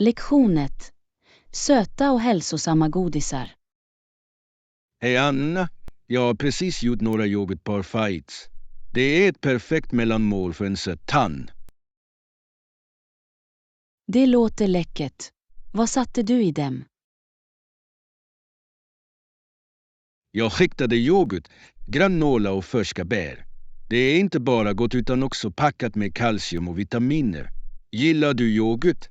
Lektion 1. Söta och hälsosamma godisar. Hej Anna, jag har precis gjort några yoghurt fights. Det är ett perfekt mellanmål för en söt tand. Det låter läckert. Vad satte du i dem? Jag skiktade yoghurt, granola och färska bär. Det är inte bara gott utan också packat med kalcium och vitaminer. Gillar du yoghurt?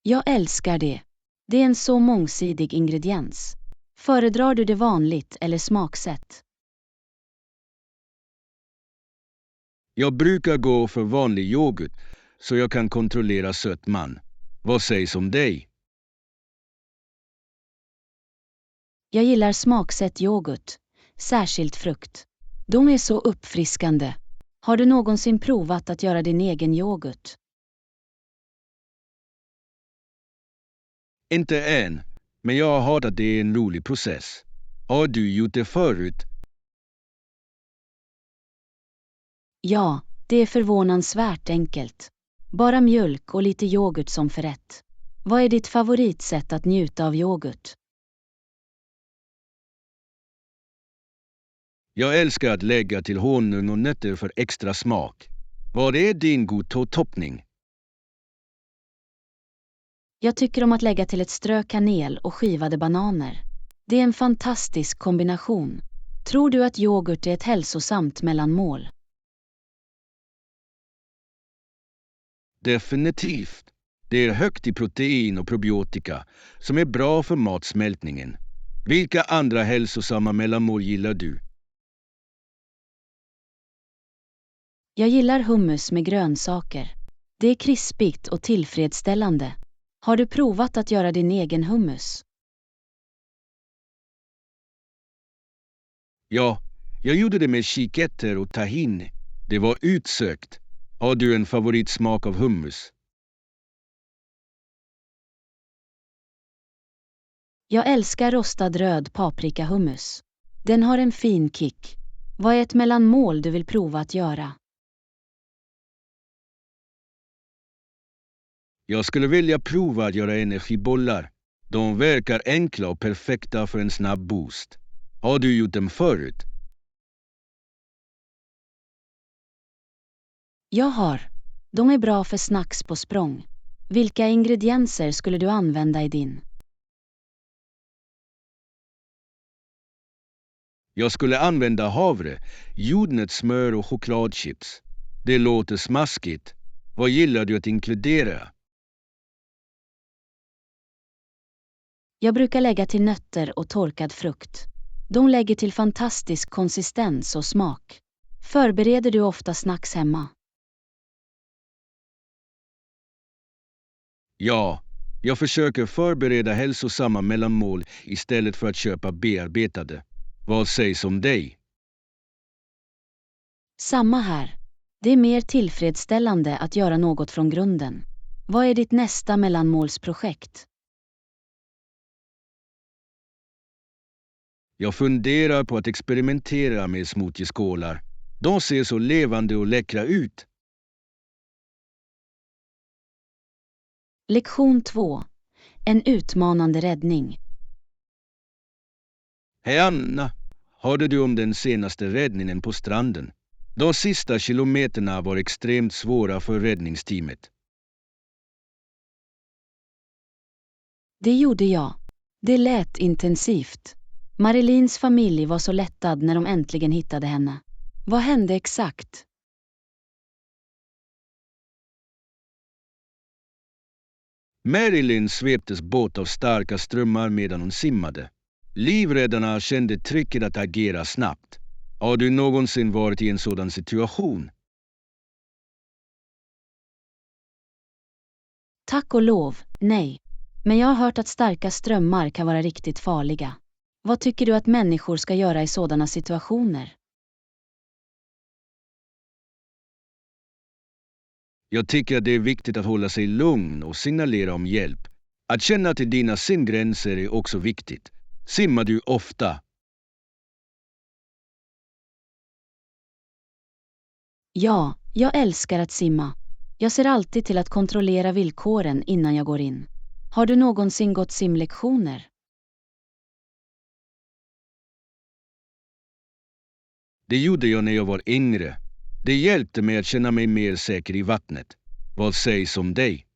Jag älskar det. Det är en så mångsidig ingrediens. Föredrar du det vanligt eller smaksätt? Jag brukar gå för vanlig yoghurt så jag kan kontrollera sötman. Vad sägs om dig? Jag gillar smaksätt yoghurt, särskilt frukt. De är så uppfriskande. Har du någonsin provat att göra din egen yoghurt? Inte än, men jag har hört att det är en rolig process. Har du gjort det förut? Ja, det är förvånansvärt enkelt. Bara mjölk och lite yoghurt som förrätt. Vad är ditt favoritsätt att njuta av yoghurt? Jag älskar att lägga till honung och nötter för extra smak. Vad är din godtoppning? Jag tycker om att lägga till ett strö kanel och skivade bananer. Det är en fantastisk kombination. Tror du att yoghurt är ett hälsosamt mellanmål? Definitivt. Det är högt i protein och probiotika som är bra för matsmältningen. Vilka andra hälsosamma mellanmål gillar du? Jag gillar hummus med grönsaker. Det är krispigt och tillfredsställande. Har du provat att göra din egen hummus? Ja, jag gjorde det med kikärtor och tahini. Det var utsökt. Har du en favoritsmak av hummus? Jag älskar rostad röd paprikahummus. Den har en fin kick. Vad är ett mellanmål du vill prova att göra? Jag skulle vilja prova att göra energibollar. De verkar enkla och perfekta för en snabb boost. Har du gjort dem förut? Jag har. De är bra för snacks på språng. Vilka ingredienser skulle du använda i din? Jag skulle använda havre, jordnötssmör och chokladchips. Det låter smaskigt. Vad gillar du att inkludera? Jag brukar lägga till nötter och torkad frukt. De lägger till fantastisk konsistens och smak. Förbereder du ofta snacks hemma? Ja, jag försöker förbereda hälsosamma mellanmål istället för att köpa bearbetade. Vad sägs om dig? Samma här. Det är mer tillfredsställande att göra något från grunden. Vad är ditt nästa mellanmålsprojekt? Jag funderar på att experimentera med smoothieskålar. De ser så levande och läckra ut. Lektion 2. En utmanande räddning. Hej Anna, hörde du om den senaste räddningen på stranden? De sista kilometerna var extremt svåra för räddningsteamet. Det gjorde jag. Det lät intensivt. Marilins familj var så lättad när de äntligen hittade henne. Vad hände exakt? Marilyn sveptes bort av starka strömmar medan hon simmade. Livräddarna kände trycket att agera snabbt. Har du någonsin varit i en sådan situation? Tack och lov, nej. Men jag har hört att starka strömmar kan vara riktigt farliga. Vad tycker du att människor ska göra i sådana situationer? Jag tycker att det är viktigt att hålla sig lugn och signalera om hjälp. Att känna till dina singränser är också viktigt. Simmar du ofta? Ja, Jag älskar att simma. Jag ser alltid till att kontrollera villkoren innan jag går in. Har du någonsin gått simlektioner? Det gjorde jag när jag var yngre. Det hjälpte mig att känna mig mer säker i vattnet. Vad sägs om dig?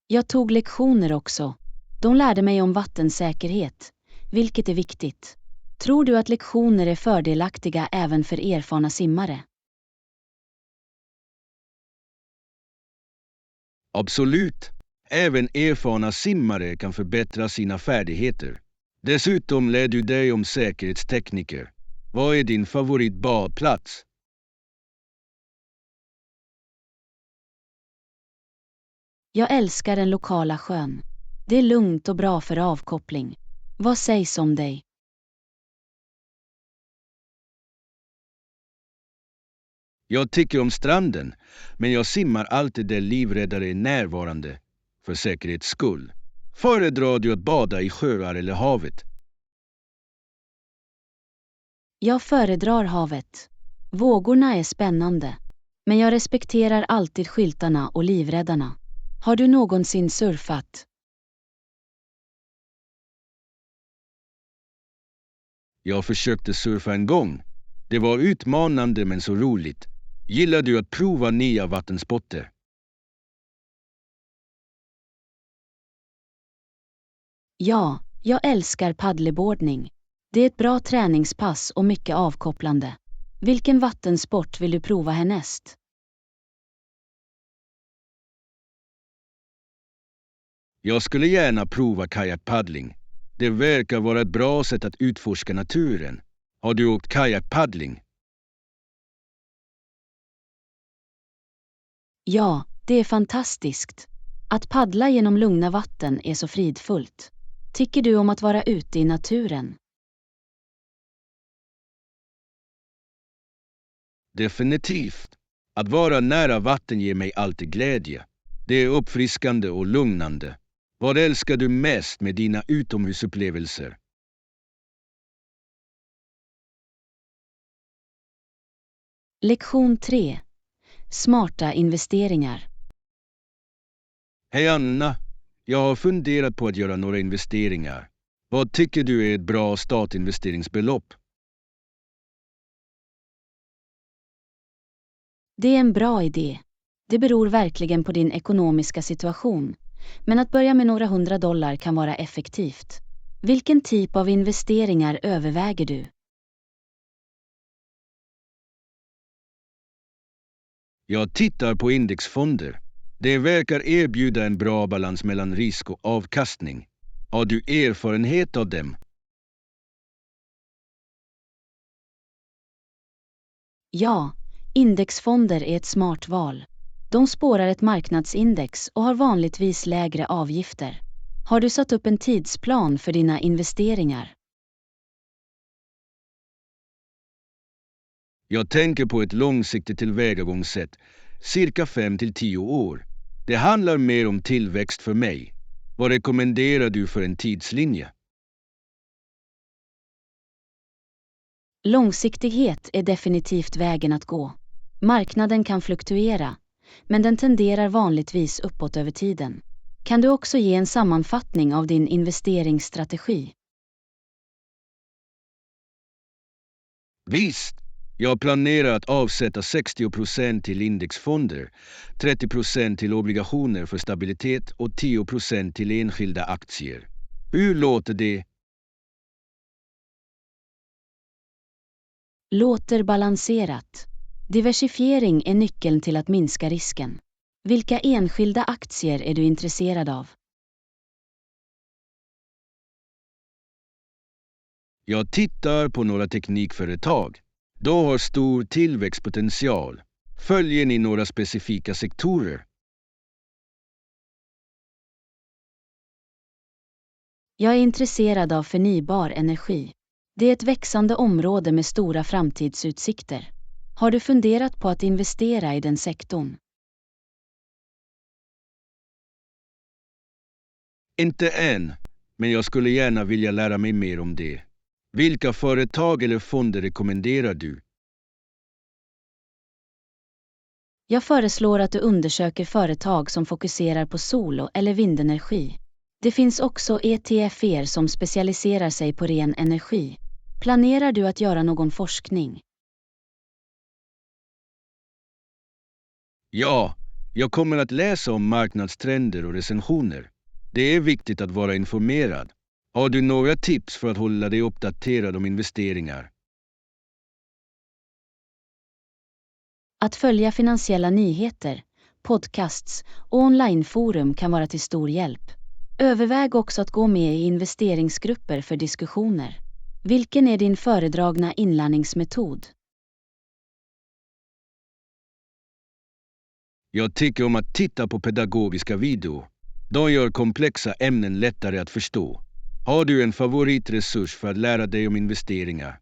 Jag tog lektioner också. De lärde mig om vattensäkerhet, vilket är viktigt. Tror du att lektioner är fördelaktiga även för erfarna simmare? Absolut. Även erfarna simmare kan förbättra sina färdigheter. Dessutom lär du dig om säkerhetstekniker. Vad är din favoritbadplats? Jag älskar den lokala sjön. Det är lugnt och bra för avkoppling. Vad sägs om dig? Jag tycker om stranden, men jag simmar alltid där livräddare är närvarande, för säkerhets skull. Föredrar du att bada i sjöar eller havet? Jag föredrar havet. Vågorna är spännande. Men jag respekterar alltid skyltarna och livräddarna. Har du någonsin surfat? Jag försökte surfa en gång. Det var utmanande men så roligt. Gillar du att prova nya vattensporter? Ja, jag älskar paddleboardning. Det är ett bra träningspass och mycket avkopplande. Vilken vattensport vill du prova härnäst? Jag skulle gärna prova kajakpaddling. Det verkar vara ett bra sätt att utforska naturen. Har du åkt kajakpaddling? Ja, det är fantastiskt. Att paddla genom lugna vatten är så fridfullt. Tycker du om att vara ute i naturen? Definitivt. Att vara nära vatten ger mig alltid glädje. Det är uppfriskande och lugnande. Vad älskar du mest med dina utomhusupplevelser? Lektion 3. Smarta investeringar. Hej Anna, jag har funderat på att göra några investeringar. Vad tycker du är ett bra startinvesteringsbelopp? Det är en bra idé. Det beror verkligen på din ekonomiska situation. Men att börja med några $100 kan vara effektivt. Vilken typ av investeringar överväger du? Jag tittar på indexfonder. Det verkar erbjuda en bra balans mellan risk och avkastning. Har du erfarenhet av dem? Ja, indexfonder är ett smart val. De spårar ett marknadsindex och har vanligtvis lägre avgifter. Har du satt upp en tidsplan för dina investeringar? Jag tänker på ett långsiktigt tillvägagångssätt, cirka 5 till 10 år. Det handlar mer om tillväxt för mig. Vad rekommenderar du för en tidslinje? Långsiktighet är definitivt vägen att gå. Marknaden kan fluktuera, men den tenderar vanligtvis uppåt över tiden. Kan du också ge en sammanfattning av din investeringsstrategi? Visst, jag planerar att avsätta 60% till indexfonder, 30% till obligationer för stabilitet och 10% till enskilda aktier. Hur låter det? Låter balanserat. Diversifiering är nyckeln till att minska risken. Vilka enskilda aktier är du intresserad av? Jag tittar på några teknikföretag. De har stor tillväxtpotential. Följer ni några specifika sektorer? Jag är intresserad av förnybar energi. Det är ett växande område med stora framtidsutsikter. Har du funderat på att investera i den sektorn? Inte än, men jag skulle gärna vilja lära mig mer om det. Vilka företag eller fonder rekommenderar du? Jag föreslår att du undersöker företag som fokuserar på sol- eller vindenergi. Det finns också ETF:er som specialiserar sig på ren energi. Planerar du att göra någon forskning? Ja, jag kommer att läsa om marknadstrender och recensioner. Det är viktigt att vara informerad. Har du några tips för att hålla dig uppdaterad om investeringar? Att följa finansiella nyheter, podcasts och onlineforum kan vara till stor hjälp. Överväg också att gå med i investeringsgrupper för diskussioner. Vilken är din föredragna inlärningsmetod? Jag tycker om att titta på pedagogiska videor. De gör komplexa ämnen lättare att förstå. Har du en favoritresurs för att lära dig om investeringar?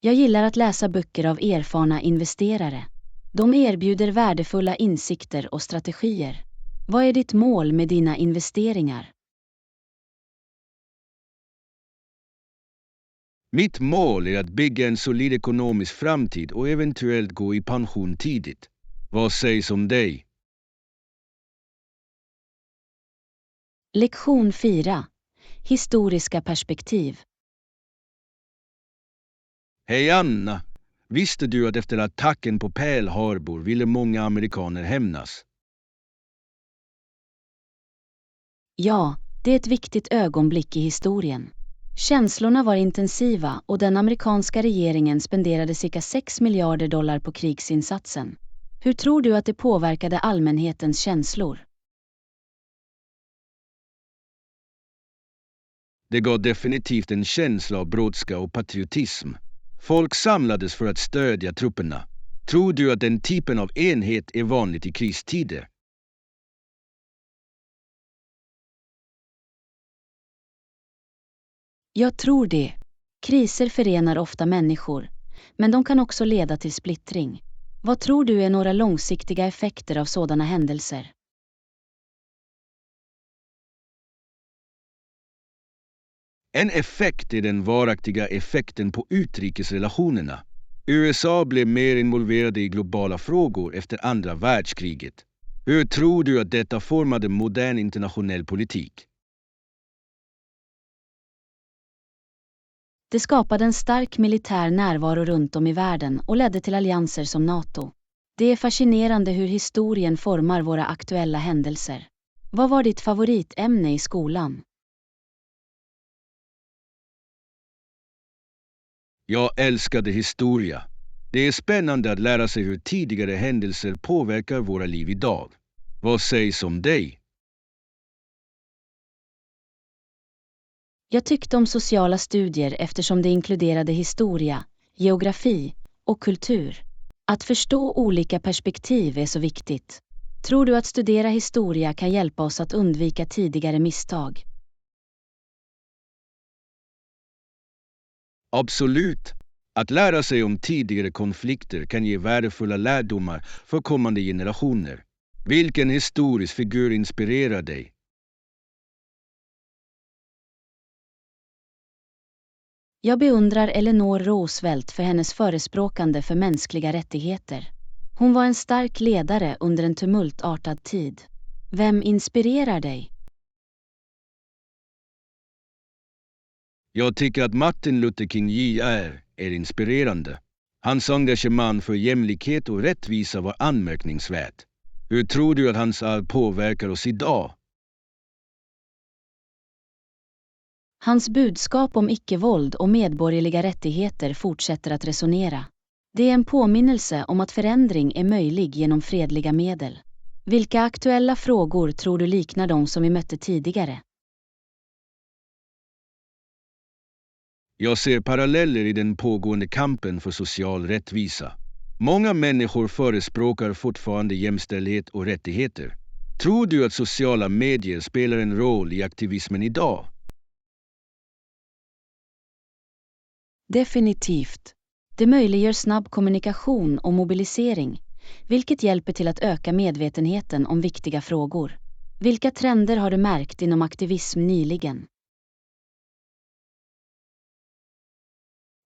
Jag gillar att läsa böcker av erfarna investerare. De erbjuder värdefulla insikter och strategier. Vad är ditt mål med dina investeringar? Mitt mål är att bygga en solid ekonomisk framtid och eventuellt gå i pension tidigt. Vad sägs om dig? Lektion 4. Historiska perspektiv. Hej Anna! Visste du att efter attacken på Pearl Harbor ville många amerikaner hämnas? Ja, det är ett viktigt ögonblick i historien. Känslorna var intensiva och den amerikanska regeringen spenderade cirka 6 miljarder dollar på krigsinsatsen. Hur tror du att det påverkade allmänhetens känslor? Det gav definitivt en känsla av brådska och patriotism. Folk samlades för att stödja trupperna. Tror du att den typen av enhet är vanligt i kristider? Jag tror det. Kriser förenar ofta människor, men de kan också leda till splittring. Vad tror du är några långsiktiga effekter av sådana händelser? En effekt är den varaktiga effekten på utrikesrelationerna. USA blev mer involverade i globala frågor efter andra världskriget. Hur tror du att detta formade modern internationell politik? Det skapade en stark militär närvaro runt om i världen och ledde till allianser som NATO. Det är fascinerande hur historien formar våra aktuella händelser. Vad var ditt favoritämne i skolan? Jag älskade historia. Det är spännande att lära sig hur tidigare händelser påverkar våra liv idag. Vad sägs om dig? Jag tyckte om sociala studier eftersom det inkluderade historia, geografi och kultur. Att förstå olika perspektiv är så viktigt. Tror du att studera historia kan hjälpa oss att undvika tidigare misstag? Absolut. Att lära sig om tidigare konflikter kan ge värdefulla lärdomar för kommande generationer. Vilken historisk figur inspirerar dig? Jag beundrar Eleanor Roosevelt för hennes förespråkande för mänskliga rättigheter. Hon var en stark ledare under en tumultartad tid. Vem inspirerar dig? Jag tycker att Martin Luther King Jr. är inspirerande. Hans engagemang för jämlikhet och rättvisa var anmärkningsvärt. Hur tror du att hans arv påverkar oss idag? Hans budskap om icke-våld och medborgerliga rättigheter fortsätter att resonera. Det är en påminnelse om att förändring är möjlig genom fredliga medel. Vilka aktuella frågor tror du liknar de som vi mötte tidigare? Jag ser paralleller i den pågående kampen för social rättvisa. Många människor förespråkar fortfarande jämställdhet och rättigheter. Tror du att sociala medier spelar en roll i aktivismen idag? Definitivt. Det möjliggör snabb kommunikation och mobilisering, vilket hjälper till att öka medvetenheten om viktiga frågor. Vilka trender har du märkt inom aktivism nyligen?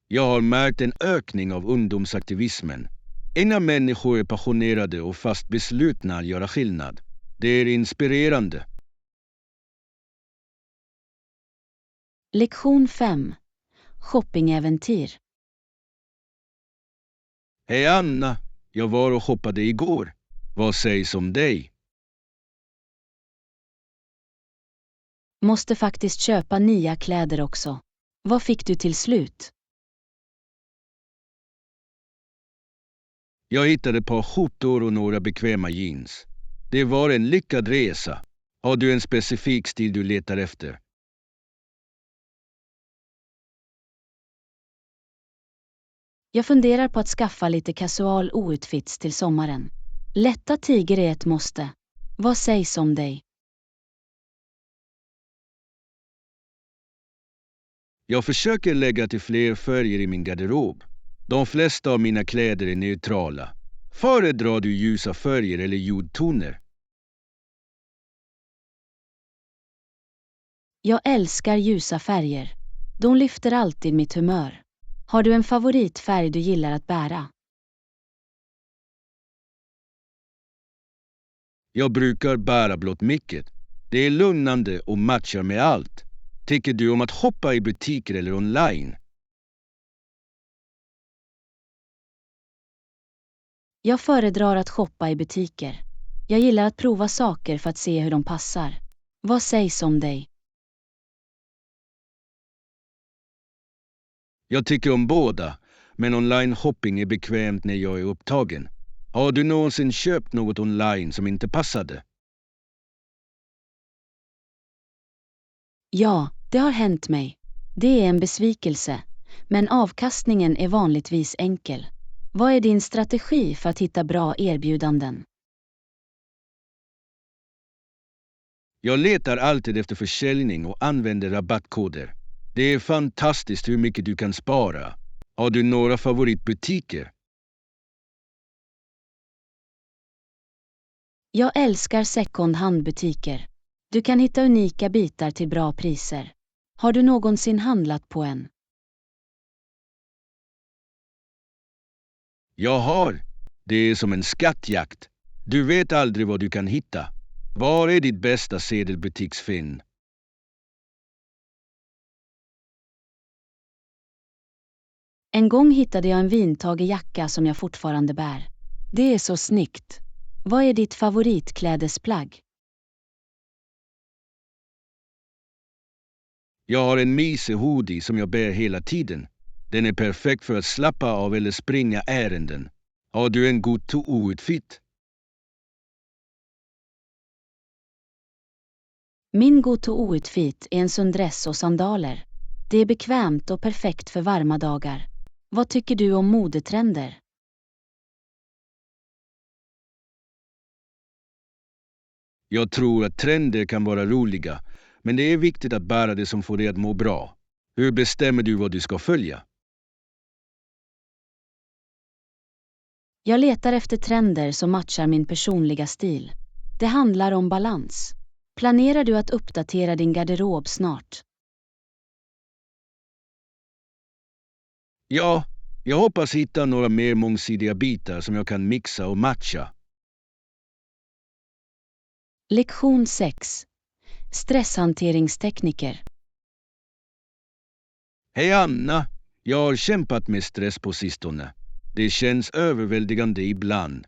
Jag har märkt en ökning av ungdomsaktivismen. Unga människor är passionerade och fast beslutna att göra skillnad. Det är inspirerande. Lektion 5. Shoppingäventyr. Hej Anna, jag var och shoppade igår. Vad sägs om dig? Måste faktiskt köpa nya kläder också. Vad fick du till slut? Jag hittade ett par skjortor och några bekväma jeans. Det var en lyckad resa. Har du en specifik stil du letar efter? Jag funderar på att skaffa lite casual outfits till sommaren. Lätta tyger är ett måste. Vad sägs om dig? Jag försöker lägga till fler färger i min garderob. De flesta av mina kläder är neutrala. Föredrar du ljusa färger eller jordtoner? Jag älskar ljusa färger. De lyfter alltid mitt humör. Har du en favoritfärg du gillar att bära? Jag brukar bära blått mycket. Det är lugnande och matchar med allt. Tycker du om att shoppa i butiker eller online? Jag föredrar att shoppa i butiker. Jag gillar att prova saker för att se hur de passar. Vad sägs om dig? Jag tycker om båda, men online shopping är bekvämt när jag är upptagen. Har du någonsin köpt något online som inte passade? Ja, det har hänt mig. Det är en besvikelse, men avkastningen är vanligtvis enkel. Vad är din strategi för att hitta bra erbjudanden? Jag letar alltid efter försäljning och använder rabattkoder. Det är fantastiskt hur mycket du kan spara. Har du några favoritbutiker? Jag älskar second hand-butiker. Du kan hitta unika bitar till bra priser. Har du någonsin handlat på en? Jag har. Det är som en skattjakt. Du vet aldrig vad du kan hitta. Var är ditt bästa sedelbutiksfynd? En gång hittade jag en vintagig jacka som jag fortfarande bär. Det är så snyggt. Vad är ditt favoritklädesplagg? Jag har en mysig hoodie som jag bär hela tiden. Den är perfekt för att slappa av eller springa ärenden. Har du en go-to-outfit? Min go-to-outfit är en sundress och sandaler. Det är bekvämt och perfekt för varma dagar. Vad tycker du om modetrender? Jag tror att trender kan vara roliga, men det är viktigt att bära det som får dig att må bra. Hur bestämmer du vad du ska följa? Jag letar efter trender som matchar min personliga stil. Det handlar om balans. Planerar du att uppdatera din garderob snart? Ja, jag hoppas hitta några mer mångsidiga bitar som jag kan mixa och matcha. Lektion 6. Stresshanteringstekniker. Hej Anna, jag har kämpat med stress på sistone. Det känns överväldigande ibland.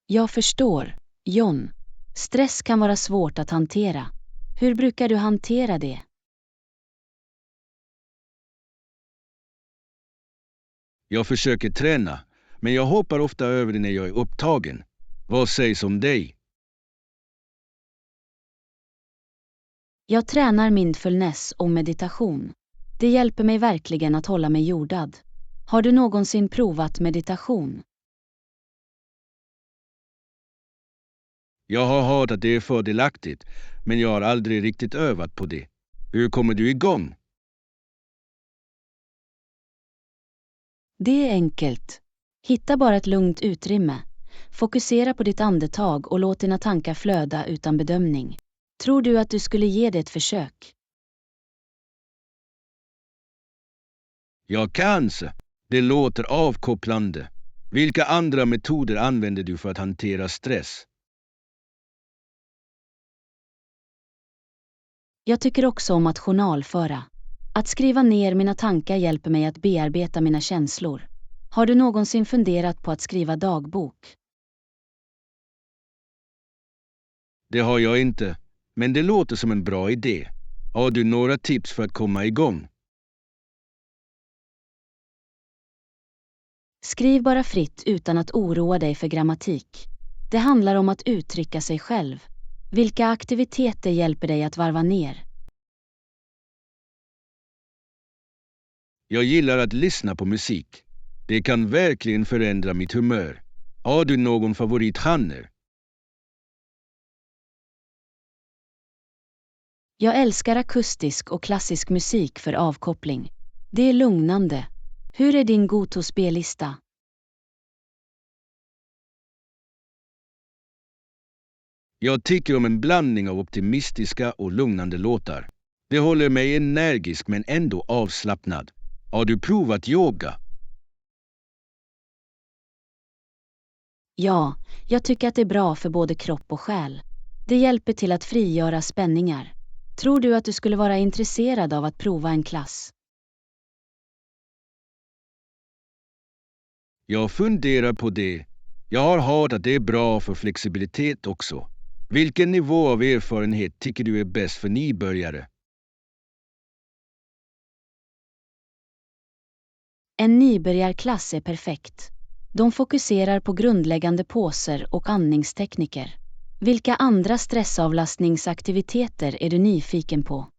Jag förstår, John. Stress kan vara svårt att hantera. Hur brukar du hantera det? Jag försöker träna, men jag hoppar ofta över det när jag är upptagen. Vad sägs om dig? Jag tränar mindfulness och meditation. Det hjälper mig verkligen att hålla mig jordad. Har du någonsin provat meditation? Jag har hört att det är fördelaktigt, men jag har aldrig riktigt övat på det. Hur kommer du igång? Det är enkelt. Hitta bara ett lugnt utrymme. Fokusera på ditt andetag och låt dina tankar flöda utan bedömning. Tror du att du skulle ge det ett försök? Ja, kanske. Det låter avkopplande. Vilka andra metoder använder du för att hantera stress? Jag tycker också om att journalföra. Att skriva ner mina tankar hjälper mig att bearbeta mina känslor. Har du någonsin funderat på att skriva dagbok? Det har jag inte, men det låter som en bra idé. Har du några tips för att komma igång? Skriv bara fritt utan att oroa dig för grammatik. Det handlar om att uttrycka sig själv. Vilka aktiviteter hjälper dig att varva ner? Jag gillar att lyssna på musik. Det kan verkligen förändra mitt humör. Har du någon favoritgenre? Jag älskar akustisk och klassisk musik för avkoppling. Det är lugnande. Hur är din go-to-spellista? Jag tycker om en blandning av optimistiska och lugnande låtar. Det håller mig energisk men ändå avslappnad. Har du provat yoga? Ja, jag tycker att det är bra för både kropp och själ. Det hjälper till att frigöra spänningar. Tror du att du skulle vara intresserad av att prova en klass? Jag funderar på det. Jag har hört att det är bra för flexibilitet också. Vilken nivå av erfarenhet tycker du är bäst för nybörjare? En nybörjarklass är perfekt. De fokuserar på grundläggande poser och andningstekniker. Vilka andra stressavlastningsaktiviteter är du nyfiken på?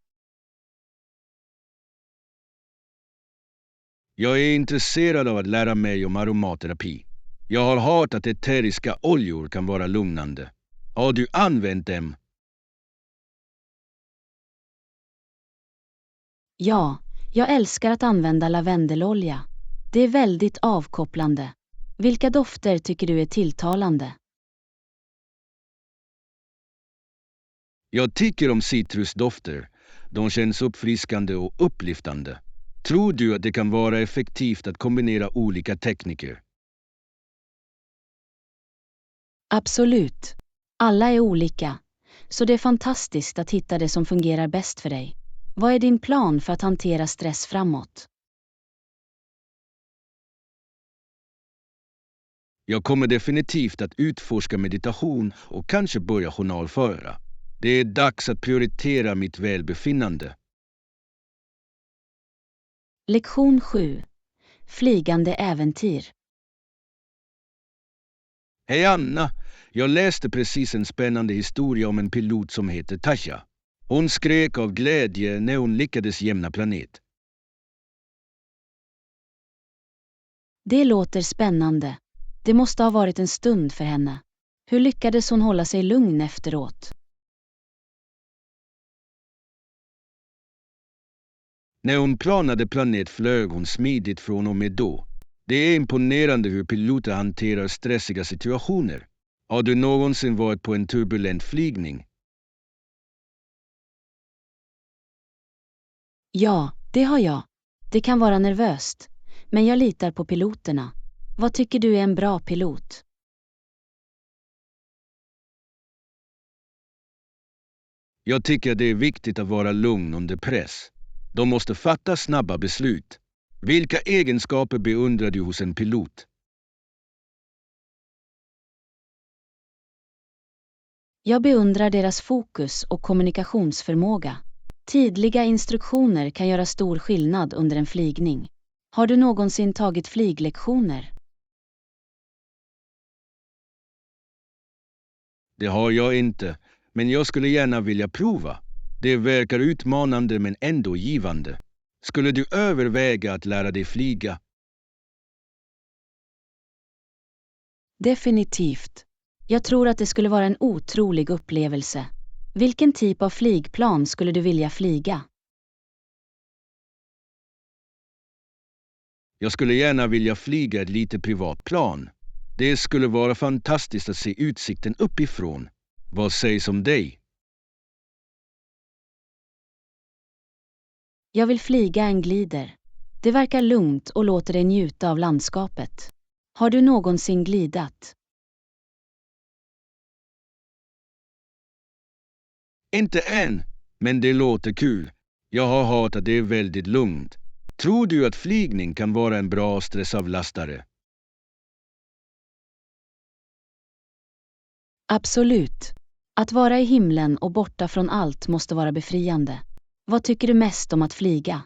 Jag är intresserad av att lära mig om aromaterapi. Jag har hört att eteriska oljor kan vara lugnande. Har du använt dem? Ja, jag älskar att använda lavendelolja. Det är väldigt avkopplande. Vilka dofter tycker du är tilltalande? Jag tycker om citrusdofter. De känns uppfriskande och upplyftande. Tror du att det kan vara effektivt att kombinera olika tekniker? Absolut. Alla är olika, så det är fantastiskt att hitta det som fungerar bäst för dig. Vad är din plan för att hantera stress framåt? Jag kommer definitivt att utforska meditation och kanske börja journalföra. Det är dags att prioritera mitt välbefinnande. Lektion 7. Flygande äventyr. Hej Anna! Jag läste precis en spännande historia om en pilot som heter Tasha. Hon skrek av glädje när hon lyckades jämna planet. Det låter spännande. Det måste ha varit en stund för henne. Hur lyckades hon hålla sig lugn efteråt? När hon planade planet flög hon smidigt från och med då. Det är imponerande hur piloter hanterar stressiga situationer. Har du någonsin varit på en turbulent flygning? Ja, det har jag. Det kan vara nervöst, men jag litar på piloterna. Vad tycker du är en bra pilot? Jag tycker det är viktigt att vara lugn under press. De måste fatta snabba beslut. Vilka egenskaper beundrar du hos en pilot? Jag beundrar deras fokus och kommunikationsförmåga. Tydliga instruktioner kan göra stor skillnad under en flygning. Har du någonsin tagit flyglektioner? Det har jag inte, men jag skulle gärna vilja prova. Det verkar utmanande men ändå givande. Skulle du överväga att lära dig flyga? Definitivt. Jag tror att det skulle vara en otrolig upplevelse. Vilken typ av flygplan skulle du vilja flyga? Jag skulle gärna vilja flyga ett litet privatplan. Det skulle vara fantastiskt att se utsikten uppifrån. Vad sägs om dig? Jag vill flyga en glider. Det verkar lugnt och låter dig njuta av landskapet. Har du någonsin glidat? Inte än, men det låter kul. Jag har hört att det är väldigt lugnt. Tror du att flygning kan vara en bra stressavlastare? Absolut. Att vara i himlen och borta från allt måste vara befriande. Vad tycker du mest om att flyga?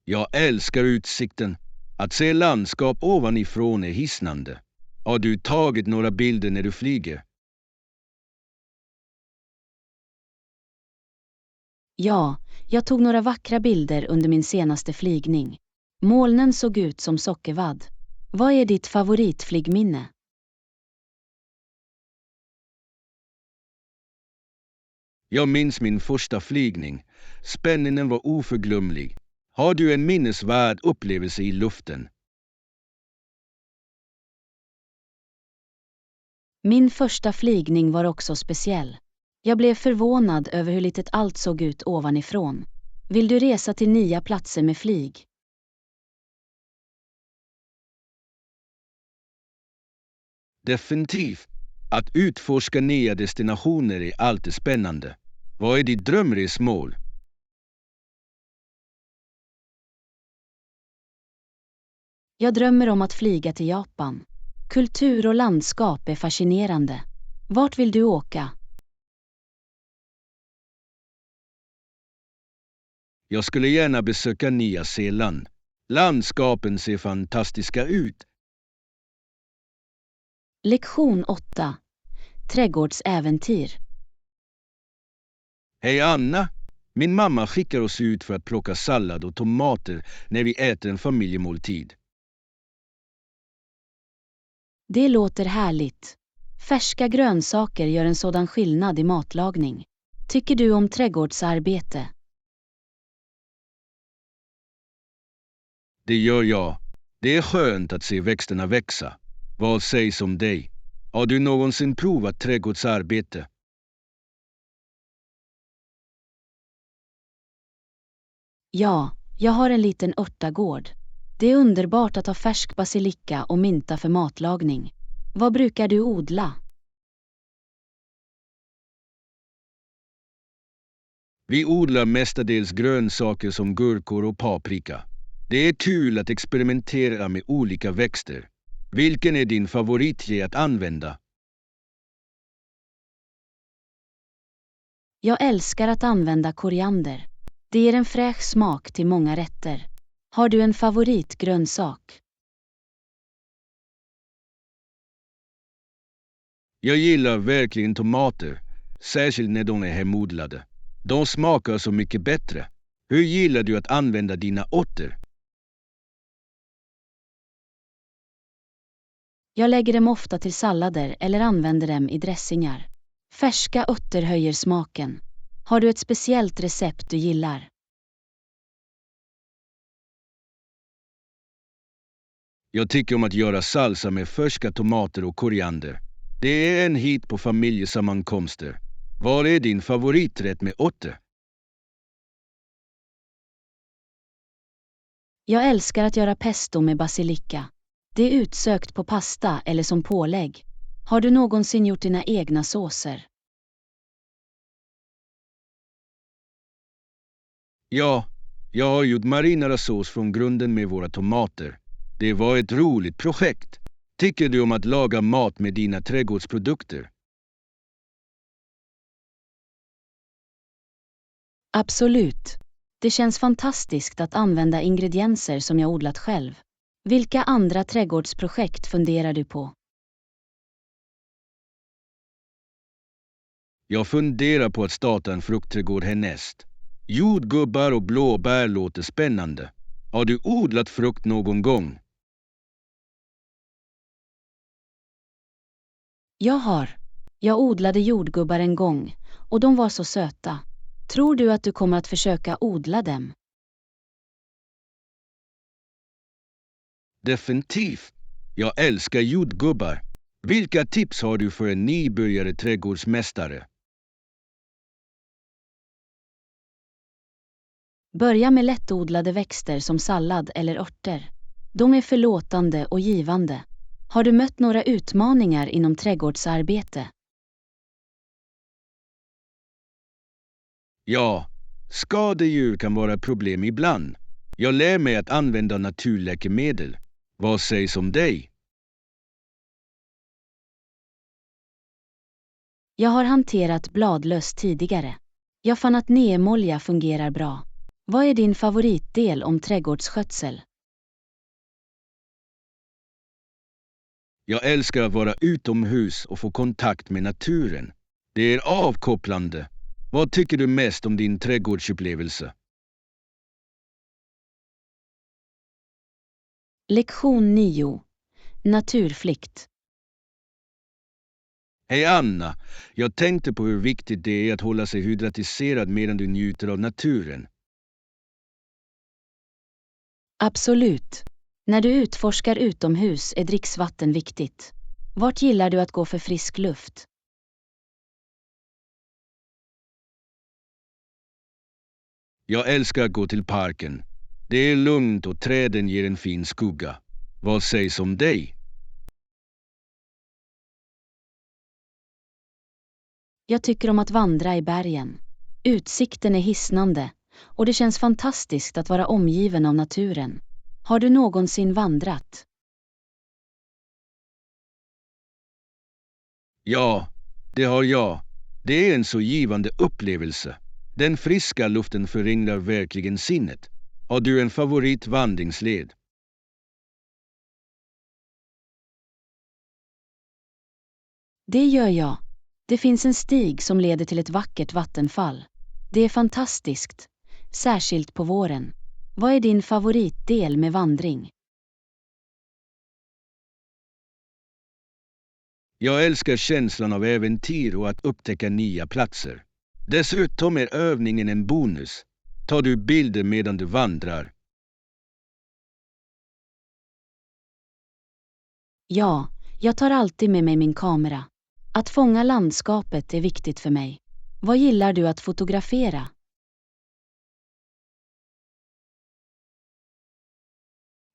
Jag älskar utsikten. Att se landskap ovanifrån är hisnande. Har du tagit några bilder när du flyger? Ja, jag tog några vackra bilder under min senaste flygning. Molnen såg ut som sockervadd. Vad är ditt favoritflygminne? Jag minns min första flygning. Spänningen var oförglömlig. Har du en minnesvärd upplevelse i luften? Min första flygning var också speciell. Jag blev förvånad över hur litet allt såg ut ovanifrån. Vill du resa till nya platser med flyg? Definitivt. Att utforska nya destinationer är alltid spännande. Vad är ditt drömresmål? Jag drömmer om att flyga till Japan. Kultur och landskap är fascinerande. Vart vill du åka? Jag skulle gärna besöka Nya Zeeland. Landskapen ser fantastiska ut. Lektion 8. Trädgårdsäventyr. Hej Anna! Min mamma skickar oss ut för att plocka sallad och tomater när vi äter en familjemåltid. Det låter härligt. Färska grönsaker gör en sådan skillnad i matlagning. Tycker du om trädgårdsarbete? Det gör jag. Det är skönt att se växterna växa. Vad sägs om dig? Har du någonsin provat trädgårdsarbete? Ja, jag har en liten örtagård. Det är underbart att ha färsk basilika och mynta för matlagning. Vad brukar du odla? Vi odlar mestadels grönsaker som gurkor och paprika. Det är kul att experimentera med olika växter. Vilken är din favoritge att använda? Jag älskar att använda koriander. Det ger en fräsch smak till många rätter. Har du en favoritgrönsak? Jag gillar verkligen tomater, särskilt när de är hemodlade. De smakar så mycket bättre. Hur gillar du att använda dina örter? Jag lägger dem ofta till sallader eller använder dem i dressingar. Färska örter höjer smaken. Har du ett speciellt recept du gillar? Jag tycker om att göra salsa med färska tomater och koriander. Det är en hit på familjesammankomster. Vad är din favoriträtt med örter? Jag älskar att göra pesto med basilika. Det är utsökt på pasta eller som pålägg. Har du någonsin gjort dina egna såser? Ja, jag har gjort marinarasås från grunden med våra tomater. Det var ett roligt projekt. Tycker du om att laga mat med dina trädgårdsprodukter? Absolut. Det känns fantastiskt att använda ingredienser som jag odlat själv. Vilka andra trädgårdsprojekt funderar du på? Jag funderar på att starta en fruktträdgård härnäst. Jordgubbar och blåbär låter spännande. Har du odlat frukt någon gång? Jag odlade jordgubbar en gång och de var så söta. Tror du att du kommer att försöka odla dem? Definitivt. Jag älskar jordgubbar. Vilka tips har du för en nybörjare trädgårdsmästare? Börja med lättodlade växter som sallad eller örter. De är förlåtande och givande. Har du mött några utmaningar inom trädgårdsarbete? Ja, skadedjur kan vara ett problem ibland. Jag lär mig att använda naturläkemedel. Vad sägs om dig? Jag har hanterat bladlöss tidigare. Jag fann att neemolja fungerar bra. Vad är din favoritdel om trädgårdsskötsel? Jag älskar att vara utomhus och få kontakt med naturen. Det är avkopplande. Vad tycker du mest om din trädgårdsupplevelse? Lektion 9. Naturflykt. Hej Anna, jag tänkte på hur viktigt det är att hålla sig hydratiserad medan du njuter av naturen. Absolut. När du utforskar utomhus är dricksvatten viktigt. Vart gillar du att gå för frisk luft? Jag älskar att gå till parken. Det är lugnt och träden ger en fin skugga. Vad sägs om dig? Jag tycker om att vandra i bergen. Utsikten är hisnande och det känns fantastiskt att vara omgiven av naturen. Har du någonsin vandrat? Ja, det har jag. Det är en så givande upplevelse. Den friska luften förringlar verkligen sinnet. Har du en favoritvandringsled? Det gör jag. Det finns en stig som leder till ett vackert vattenfall. Det är fantastiskt, särskilt på våren. Vad är din favoritdel med vandring? Jag älskar känslan av äventyr och att upptäcka nya platser. Dessutom är övningen en bonus. Tar du bilder medan du vandrar? Ja, jag tar alltid med mig min kamera. Att fånga landskapet är viktigt för mig. Vad gillar du att fotografera?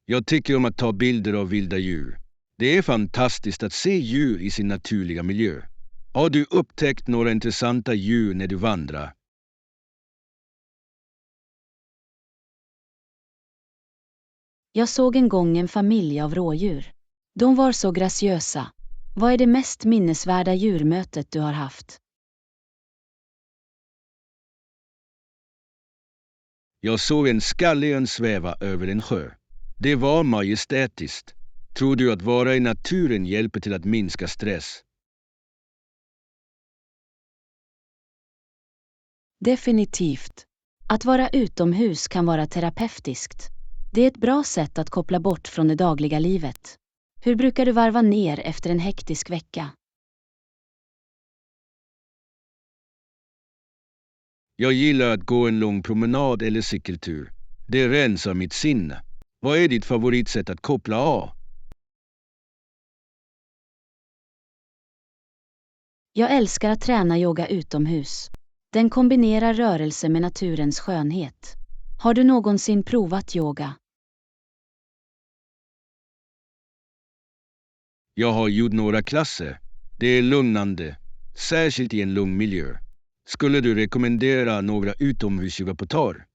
Jag tycker om att ta bilder av vilda djur. Det är fantastiskt att se djur i sin naturliga miljö. Har du upptäckt några intressanta djur när du vandrar? Jag såg en gång en familj av rådjur. De var så graciösa. Vad är det mest minnesvärda djurmötet du har haft? Jag såg en skalleön sväva över en sjö. Det var majestätiskt. Tror du att vara i naturen hjälper till att minska stress? Definitivt. Att vara utomhus kan vara terapeutiskt. Det är ett bra sätt att koppla bort från det dagliga livet. Hur brukar du varva ner efter en hektisk vecka? Jag gillar att gå en lång promenad eller cykeltur. Det rensar mitt sinne. Vad är ditt favoritsätt att koppla av? Jag älskar att träna yoga utomhus. Den kombinerar rörelse med naturens skönhet. Har du någonsin provat yoga? Jag har gjort några klasser. Det är lugnande, särskilt i en lugn miljö. Skulle du rekommendera några utomhusyoga på torr?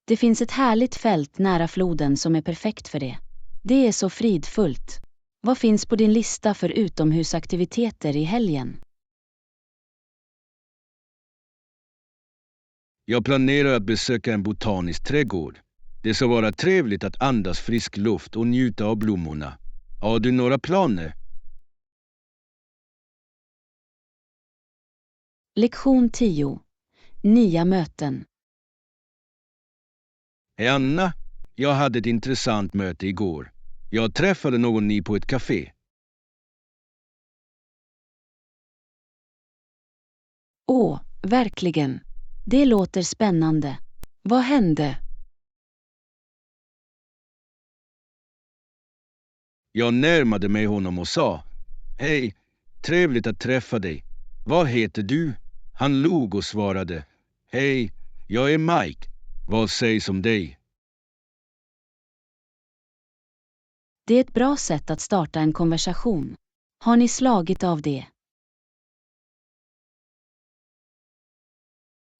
Det finns ett härligt fält nära floden som är perfekt för det. Det är så fridfullt. Vad finns på din lista för utomhusaktiviteter i helgen? Jag planerar att besöka en botanisk trädgård. Det ska vara trevligt att andas frisk luft och njuta av blommorna. Har du några planer? Lektion 10. Nya möten. Hej Anna, jag hade ett intressant möte igår. Jag träffade någon ny på ett café. Åh, verkligen. Det låter spännande. Vad hände? Jag närmade mig honom och sa: Hej, trevligt att träffa dig. Vad heter du? Han log och svarade: Hej, jag är Mike. Vad sägs om dig? Det är ett bra sätt att starta en konversation. Har ni slagit av det?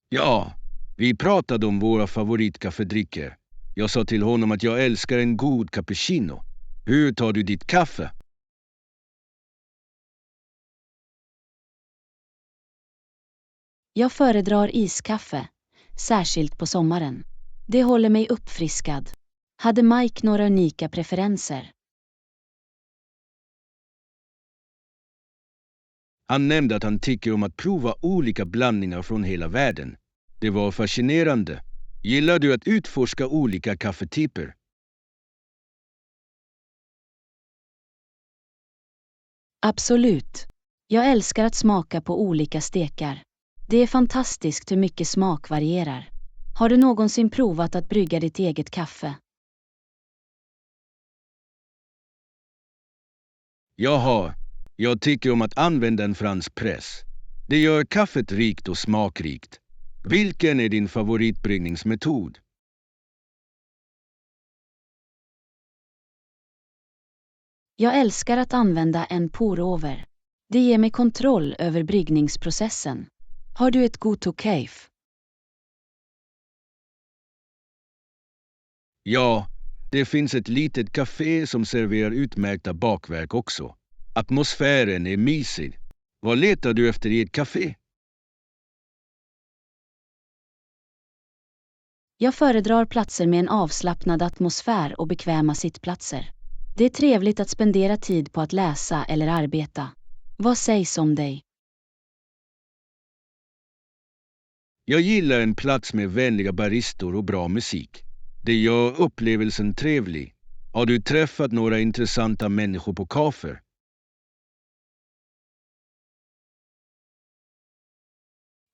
Ja, vi pratade om våra favoritkaffedrycker. Jag sa till honom att jag älskar en god cappuccino. Hur tar du ditt kaffe? Jag föredrar iskaffe, särskilt på sommaren. Det håller mig uppfriskad. Hade Mike några unika preferenser? Han nämnde att han tycker om att prova olika blandningar från hela världen. Det var fascinerande. Gillar du att utforska olika kaffetyper? Absolut. Jag älskar att smaka på olika stekar. Det är fantastiskt hur mycket smak varierar. Har du någonsin provat att brygga ditt eget kaffe? Jag har. Jag tycker om att använda en fransk press. Det gör kaffet rikt och smakrikt. Vilken är din favoritbryggningsmetod? Jag älskar att använda en pour-over. Det ger mig kontroll över bryggningsprocessen. Har du ett go-to-café? Ja, det finns ett litet café som serverar utmärkta bakverk också. Atmosfären är mysig. Vad letar du efter i ett café? Jag föredrar platser med en avslappnad atmosfär och bekväma sittplatser. Det är trevligt att spendera tid på att läsa eller arbeta. Vad sägs om dig? Jag gillar en plats med vänliga baristor och bra musik. Det gör upplevelsen trevlig. Har du träffat några intressanta människor på kaffer?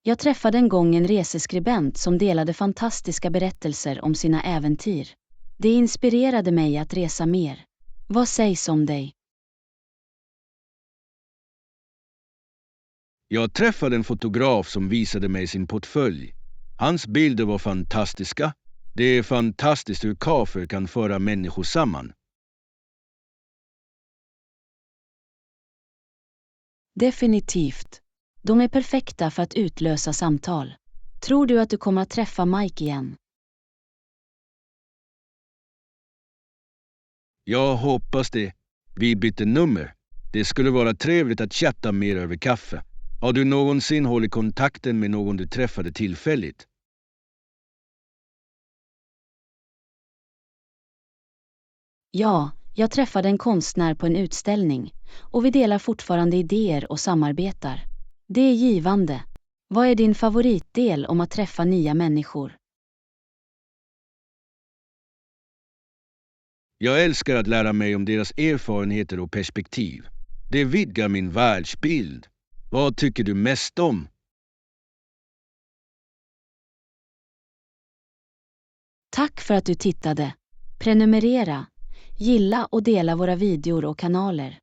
Jag träffade en gång en reseskribent som delade fantastiska berättelser om sina äventyr. Det inspirerade mig att resa mer. Vad sägs om dig? Jag träffade en fotograf som visade mig sin portfölj. Hans bilder var fantastiska. Det är fantastiskt hur kaffer kan föra människor samman. Definitivt. De är perfekta för att utlösa samtal. Tror du att du kommer att träffa Mike igen? Jag hoppas det. Vi bytte nummer. Det skulle vara trevligt att chatta mer över kaffe. Har du någonsin hållit kontakten med någon du träffade tillfälligt? Ja, jag träffade en konstnär på en utställning och vi delar fortfarande idéer och samarbetar. Det är givande. Vad är din favoritdel om att träffa nya människor? Jag älskar att lära mig om deras erfarenheter och perspektiv. Det vidgar min världsbild. Vad tycker du mest om? Tack för att du tittade. Prenumerera, gilla och dela våra videor och kanaler.